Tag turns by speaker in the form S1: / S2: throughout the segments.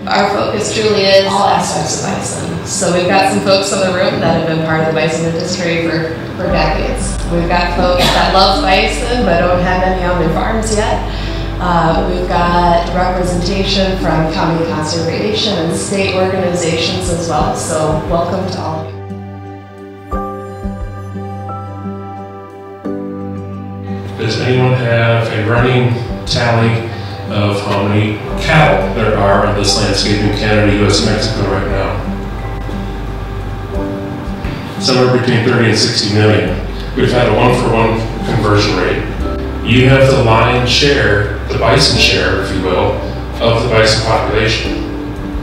S1: Our focus truly is all aspects of bison. So we've got some folks in the room that have been part of the bison industry for decades. We've got folks that love bison but don't have any on their farms yet. We've got representation from county conservation and state organizations as well. So welcome to all of you.
S2: Does anyone have a running tally of how many cattle there are on this landscape in Canada, US, and Mexico right now? Somewhere between 30 and 60 million. We've had a 1-for-1 conversion rate. You have the lion's share, the bison share, if you will, of the bison population.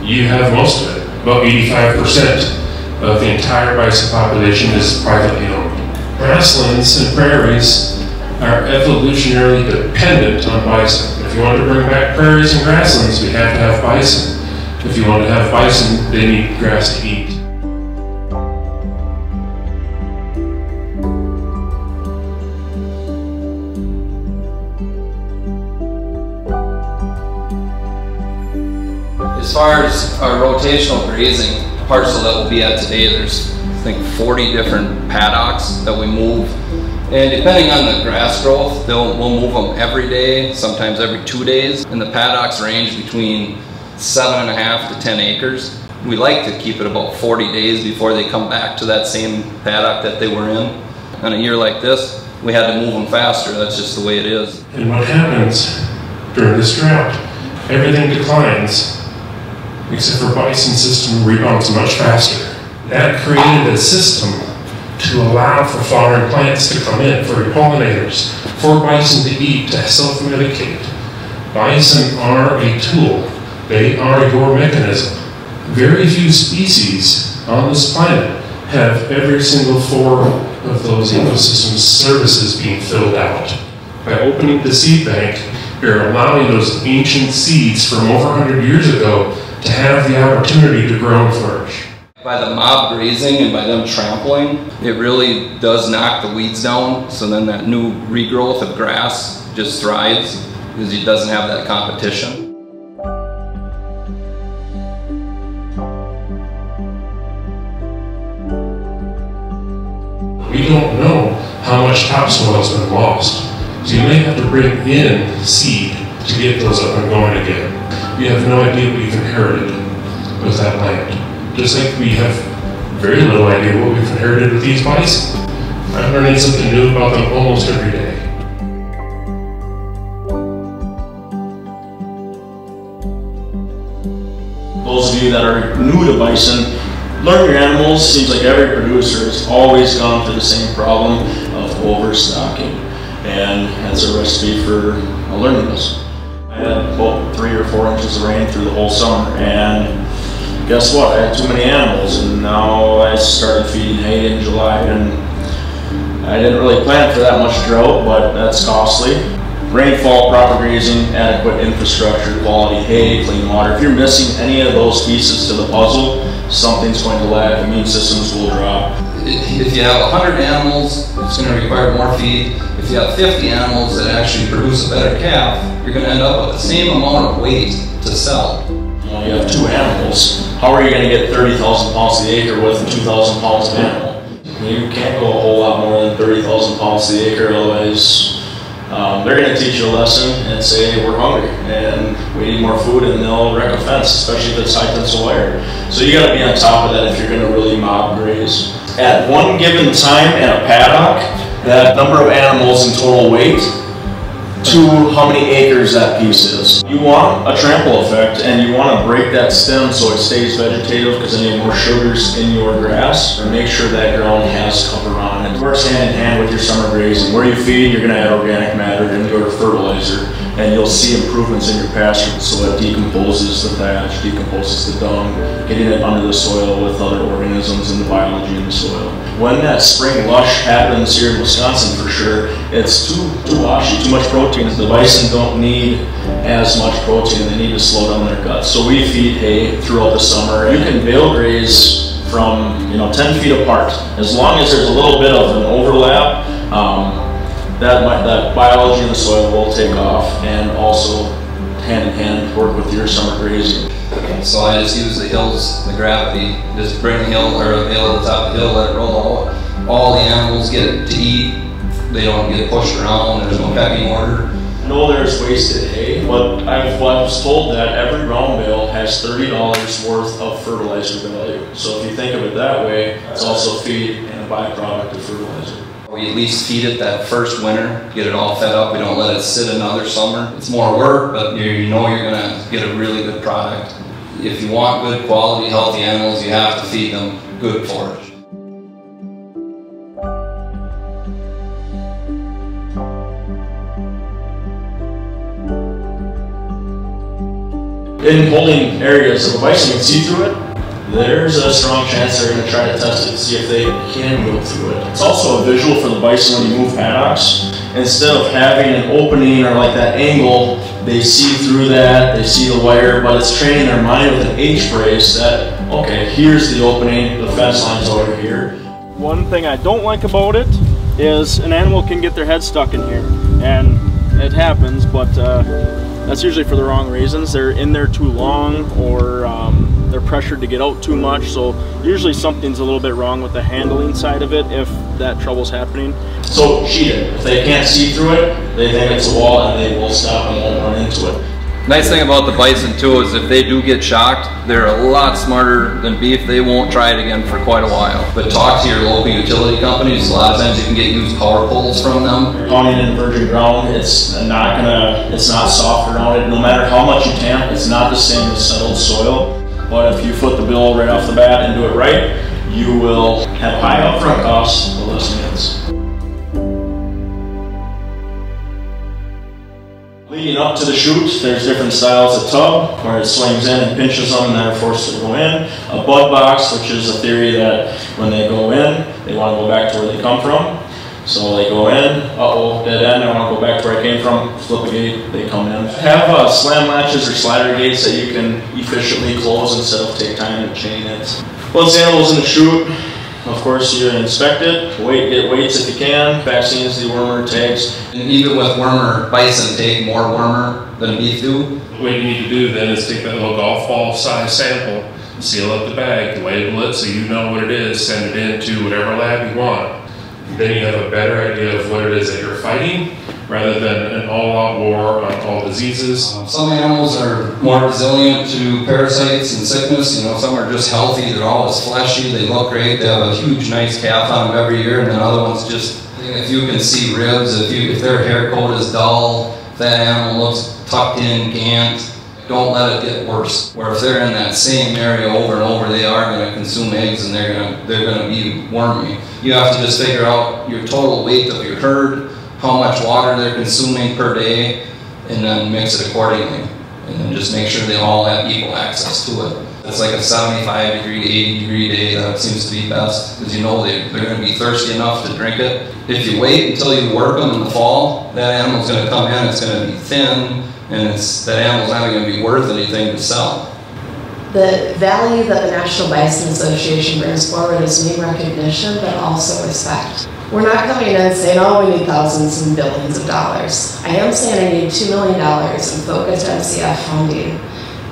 S2: You have most of it. About 85% of the entire bison population is privately owned. Grasslands and prairies are evolutionarily dependent on bison. If you want to bring back prairies and grasslands, we have to have bison. If you want to have bison, they need grass to eat.
S3: As far as our rotational grazing parcel that we'll be at today, there's I think 40 different paddocks that we move. And depending on the grass growth, we'll move them every day, sometimes every 2 days. And the paddocks range between 7.5 to 10 acres. We like to keep it about 40 days before they come back to that same paddock that they were in. On a year like this, we had to move them faster. That's just the way it is.
S2: And what happens during this drought? Everything declines, except for bison system rebounds much faster. That created a system to allow for flowering plants to come in, for pollinators, for bison to eat, to self-medicate. Bison are a tool. They are your mechanism. Very few species on this planet have every single 4 of those ecosystem services being filled out. By opening the seed bank, you're allowing those ancient seeds from over 100 years ago to have the opportunity to grow and flourish.
S3: By the mob grazing and by them trampling, it really does knock the weeds down, so then that new regrowth of grass just thrives because it doesn't have that competition.
S2: We don't know how much topsoil has been lost, so you may have to bring in seed to get those up and going again. You have no idea what you've inherited with that land. Just like we have very little idea what we've inherited with these bison. I'm learning something new about them almost every day.
S4: Those of you that are new to bison, learn your animals. Seems like every producer has always gone through the same problem of overstocking, and that's a recipe for a learning lesson. I had about 3 or 4 inches of rain through the whole summer, and guess what? I had too many animals, and now I started feeding hay in July, and I didn't really plan for that much drought, but that's costly. Rainfall, proper grazing, adequate infrastructure, quality hay, clean water. If you're missing any of those pieces to the puzzle, something's going to lag. Immune systems will drop.
S3: If you have 100 animals, it's going to require more feed. If you have 50 animals that actually produce a better calf, you're going to end up with the same amount of weight to sell.
S4: You have 2 animals. How are you going to get 30,000 pounds to the acre with 2,000 pounds of animal? You can't go a whole lot more than 30,000 pounds to the acre, otherwise they're going to teach you a lesson and say, hey, we're hungry and we need more food, and they'll wreck a fence, especially if it's high tensile wire. So you got to be on top of that if you're going to really mob graze. At one given time in a paddock, that number of animals in total weight to how many acres that piece is. You want a trample effect, and you want to break that stem so it stays vegetative, because then you have more sugars in your grass, and make sure that ground has cover on it. It works hand in hand with your summer grazing. Where you feed, you're going to add organic matter into your fertilizer, and you'll see improvements in your pasture, so it decomposes the thatch, decomposes the dung, getting it under the soil with other organisms and the biology in the soil. When that spring lush happens here in Wisconsin, for sure, it's too washy, too much protein. The bison don't need as much protein. They need to slow down their guts. So we feed hay throughout the summer. You can bale graze from 10 feet apart. As long as there's a little bit of an overlap, that biology in the soil will take off, and also hand in hand work with your summer grazing.
S3: So I just use the hills, the gravity, just bring the hill or a bale to the top of the hill, let it roll out. All the animals get to eat. They don't get pushed around. There's no pecking order.
S4: I know there's wasted hay, but I was told that every round bale has $30 worth of fertilizer value. So if you think of it that way, it's also feed and a byproduct of fertilizer.
S3: We at least feed it that first winter, get it all fed up. We don't let it sit another summer. It's more work, but you know you're gonna get a really good product. If you want good quality, healthy animals, you have to feed them good forage.
S4: In holding areas, if a bison can see through it, there's a strong chance they're going to try to test it to see if they can go through it. It's also a visual for the bison when you move paddocks. Instead of having an opening or like that angle, they see through that, they see the wire, but it's training their mind with an H brace that, okay, here's the opening, the fence line's over here.
S5: One thing I don't like about it is an animal can get their head stuck in here, and it happens, but that's usually for the wrong reasons. They're in there too long, or they're pressured to get out too much, so usually something's a little bit wrong with the handling side of it if that trouble's happening.
S4: So sheet it. If they can't see through it, they think it's a wall and they will stop and won't run into it.
S3: Nice thing about the bison too is if they do get shocked, they're a lot smarter than beef. They won't try it again for quite a while. But talk to your local utility companies. A lot of times you can get used power poles from them.
S4: Pounding in virgin ground, it's not soft around it. No matter how much you tamp, it's not the same as settled soil. But if you foot the bill right off the bat and do it right, you will have high upfront costs, but less maintenance. Leading up to the chute, there's different styles of tub, where it swings in and pinches them and they're forced to go in. A bud box, which is a theory that when they go in, they want to go back to where they come from. So they go in, uh-oh, dead end, I want to go back to where I came from, flip a gate, they come in. Have slam latches or slider gates that you can efficiently close instead of take time to chain it. Once the animal's in the chute, of course you inspect it, get weights if you can, vaccines, dewormer, tags.
S3: And even with wormer, bison take more wormer than beef do.
S2: What you need to do then is take that little golf ball size sample, seal up the bag, label it so you know what it is, send it in to whatever lab you want. Then you have a better idea of what it is that you're fighting, rather than an all-out war on all diseases.
S3: Some animals are more resilient to parasites and sickness. You know, some are just healthy, they're always fleshy, they look great, they have a huge nice calf on them every year, and then other ones just, if you can see ribs, if their hair coat is dull, if that animal looks tucked in, gant, don't let it get worse. Where if they're in that same area over and over, they are going to consume eggs and they're going to be wormy. You have to just figure out your total weight of your herd, how much water they're consuming per day, and then mix it accordingly. And then just make sure they all have equal access to it. It's like a 75-degree, 80-degree day that seems to be best, because you know they're going to be thirsty enough to drink it. If you wait until you work them in the fall, that animal's going to come in, it's going to be thin, and that animal's not going to be worth anything to sell.
S1: The value that the National Bison Association brings forward is name recognition, but also respect. We're not coming in and saying, oh, we need thousands and billions of dollars. I am saying I need $2 million in focused MCF funding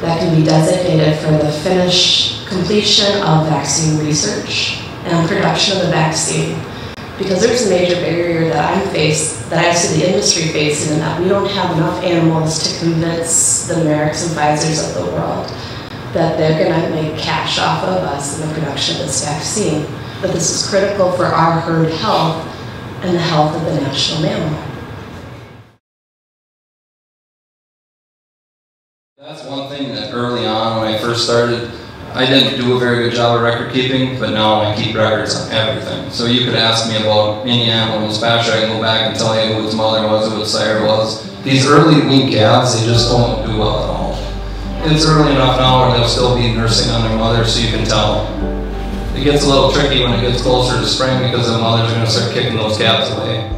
S1: that can be designated for the completion of vaccine research and production of the vaccine. Because there's a major barrier that I see the industry facing, in that we don't have enough animals to convince the Merricks and Pfizers of the world that they're going to make cash off of us in the production of this vaccine. But this is critical for our herd health and the health of the national mammal.
S3: That's one thing that early on when I first started, I didn't do a very good job of record keeping, but now I keep records on everything. So you could ask me about any animal in this pasture, I can go back and tell you who its mother was, who its sire was. These early wean calves, they just don't do well at all. It's early enough now where they'll still be nursing on their mother, so you can tell. It gets a little tricky when it gets closer to spring because the mothers are going to start kicking those calves away.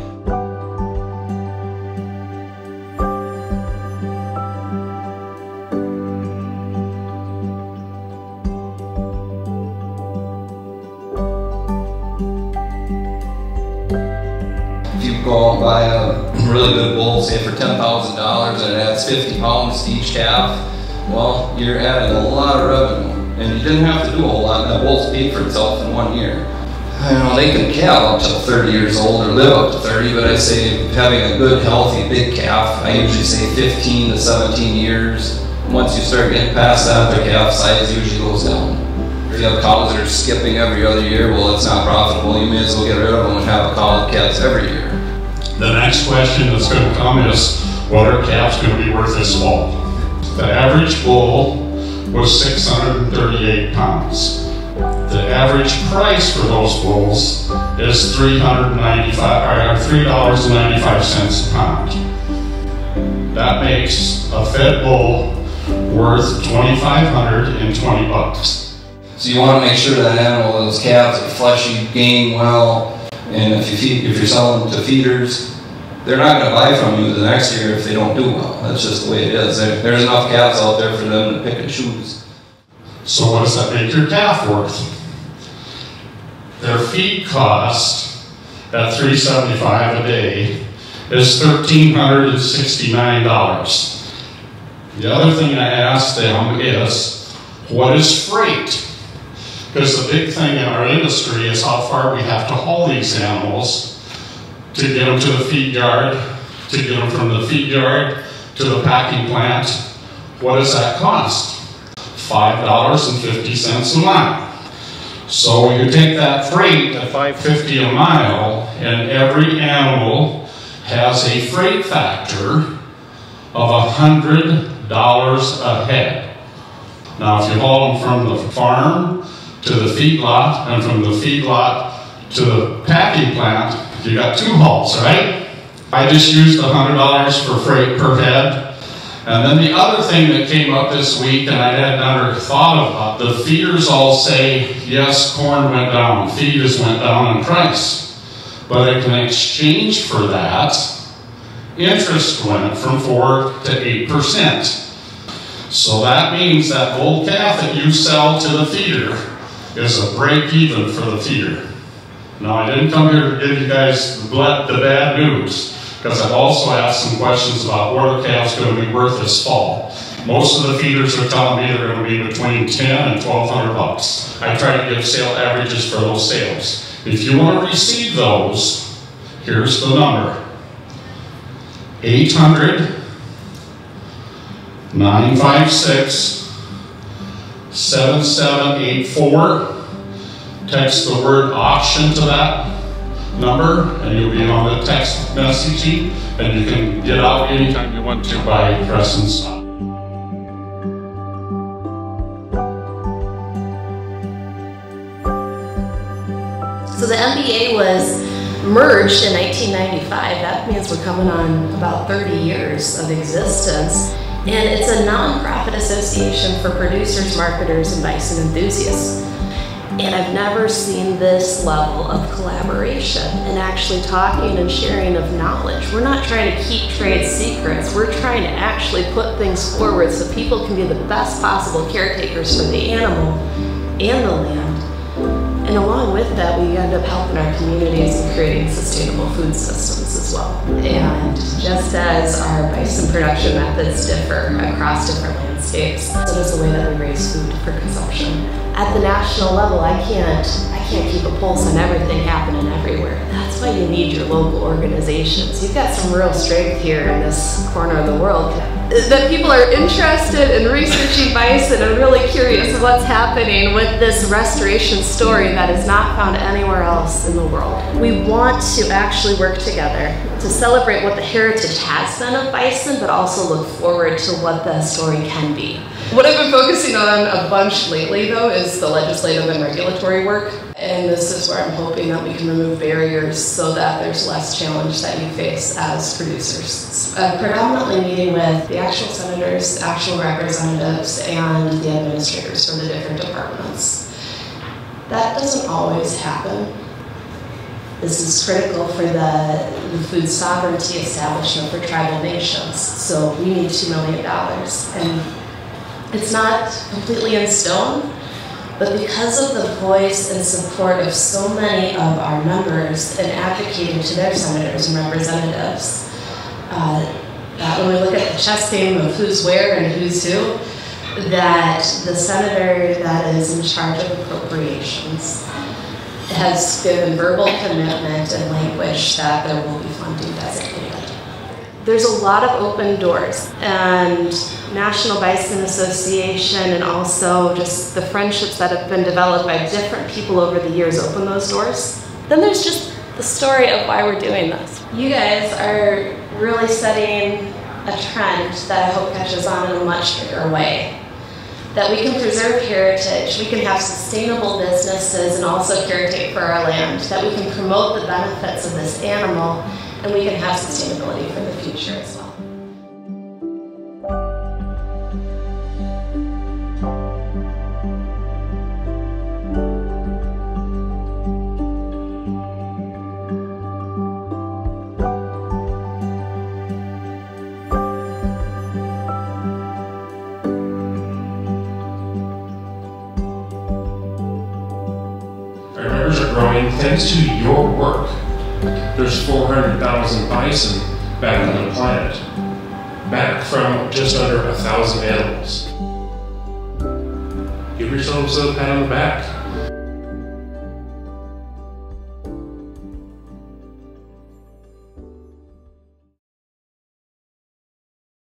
S3: If you go out know, buy a really good bull, say for $10,000, and it adds 50 pounds to each calf, well, you're adding a lot of revenue. And you didn't have to do a whole lot. That bull's paid for itself in 1 year. You know, they can calve up till 30 years old or live up to 30, but I say having a good, healthy, big calf, I usually say 15 to 17 years. Once you start getting past that, the calf size usually goes down. If you have cows that are skipping every other year, well, it's not profitable. You may as well get rid of them and have a cow that calves every year.
S6: The next question that's going to come is, what are calves going to be worth this fall? The average bull was 638 pounds. The average price for those bulls is $3.95 a pound. That makes a fed bull worth $2,520.
S3: So you want to make sure that animal, those calves are fleshy, gain well, and if you're selling them to feeders, they're not going to buy from you the next year if they don't do well. That's just the way it is. There's enough calves out there for them to pick and choose.
S6: So what does that make your calf worth? Their feed cost at $3.75 a day is $1,369. The other thing I asked them is, what is freight? Because the big thing in our industry is how far we have to haul these animals to get them to the feed yard, to get them from the feed yard to the packing plant. What does that cost? $5.50 a mile. So you take that freight at $5.50 a mile, and every animal has a freight factor of $100 a head. Now, if you haul them from the farm to the feedlot, and from the feedlot to the packing plant, you got 2 hauls, right? I just used $100 for freight per head. And then the other thing that came up this week, and I had never thought about, the feeders all say, yes, corn went down, feed has went down in price. But in exchange for that, interest went from 4 to 8%. So that means that bull calf that you sell to the feeder is a break even for the feeder. Now, I didn't come here to give you guys the bad news, because I've also asked some questions about what are calves going to be worth this fall. Most of the feeders are telling me they're going to be between $10 and $1,200. I try to give sale averages for those sales. If you want to receive those, here's the number: 800-956-7784. Text the word auction to that number, and you'll be on the text messaging, and you can get out anytime you want to by pressing stop.
S1: So the MBA was merged in 1995. That means we're coming on about 30 years of existence. And it's a nonprofit association for producers, marketers, and bison enthusiasts. And I've never seen this level of collaboration and actually talking and sharing of knowledge. We're not trying to keep trade secrets. We're trying to actually put things forward so people can be the best possible caretakers for the animal and the land. And along with that, we end up helping our communities and creating sustainable food systems as well. And just as our bison production methods differ across different landscapes, so does the way that we raise food for consumption. At the national level, I can't keep a pulse on everything happening everywhere. That's why you need your local organizations. You've got some real strength here in this corner of the world. That people are interested in researching bison and really curious of what's happening with this restoration story that is not found anywhere else in the world. We want to actually work together to celebrate what the heritage has been of bison, but also look forward to what the story can be. What I've been focusing on a bunch lately, though, is the legislative and regulatory work. And this is where I'm hoping that we can remove barriers so that there's less challenge that you face as producers. Predominantly meeting with the actual senators, actual representatives, and the administrators from the different departments. That doesn't always happen. This is critical for the food sovereignty establishment for tribal nations. So we need $2 million. And it's not completely in stone, But because of the voice and support of so many of our members and advocating to their senators and representatives, that when we look at the chess game of who's where and who's who, that the senator that is in charge of appropriations has given verbal commitment and language that there will be funding designated. There's a lot of open doors, and National Bison Association and also just the friendships that have been developed by different people over the years open those doors. Then there's just the story of why we're doing this. You guys are really setting a trend that I hope catches on in a much bigger way. That we can preserve heritage, we can have sustainable businesses and also caretake for our land, that we can promote the benefits of this animal, and we can have sustainability for the future as well.
S2: Our numbers are growing thanks to your work. There's 400,000 bison back on the planet, back from just under 1,000 animals. Give yourselves a pat on the back.